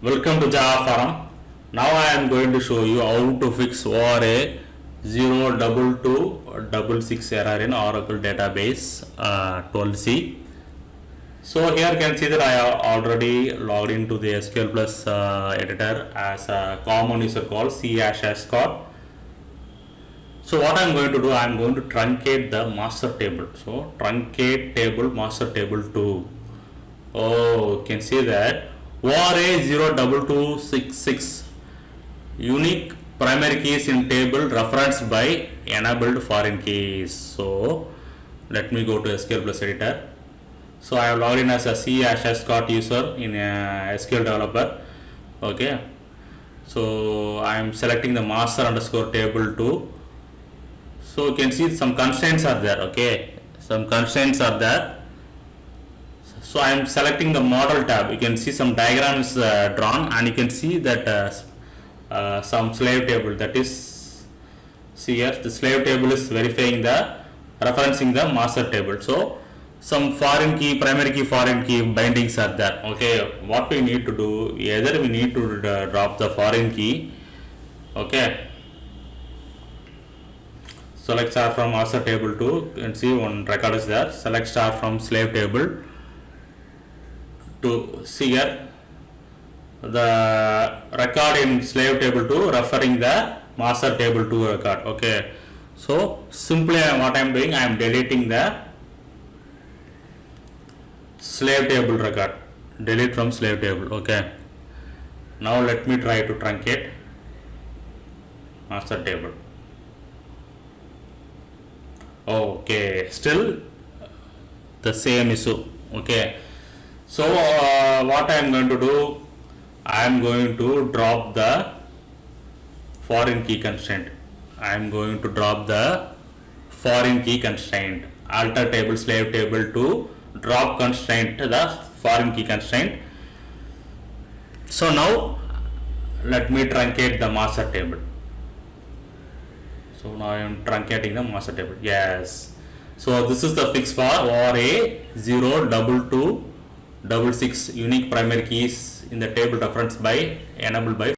Welcome to Java Forum. Now I am going to show you how to fix ORA-02266 error in Oracle database 12c. So here you can see that I have already logged into the SQL Plus editor as a common user called c#score. So what I am going to do, I am going to truncate the master table. So truncate table master table 2. Oh, you can see that ORA-02266 unique primary keys in table referenced by enabled foreign keys. So let me go to SQL Plus editor. So I have logged in as a c#score user in SQL developer. Okay. So I am selecting the master underscore table 2. So you can see some constraints are there. Okay. Some constraints are there. So I am selecting the model tab. You can see some diagrams drawn, and you can see that some slave table, that is, see here the slave table is verifying the referencing the master table. So some foreign key, primary key, foreign key bindings are there. Okay, what we need to do, either we need to drop the foreign key. Okay, select star from master table 2. You can see one record is there. Select star from slave table to see here the record in slave table 2 referring the master table 2 record. Okay, so simply what I am doing, I am deleting the slave table record. Delete from slave table. Okay, now let me try to truncate master table. Okay, still the same issue. Okay, so what I am going to do, I am going to drop the foreign key constraint. I am going to drop the foreign key constraint. Alter table slave table to drop constraint the foreign key constraint. So now let me truncate the master table. So now I am truncating the master table. Yes. So this is the fix for ORA-02266 unique primary keys in the table referenced by enabled by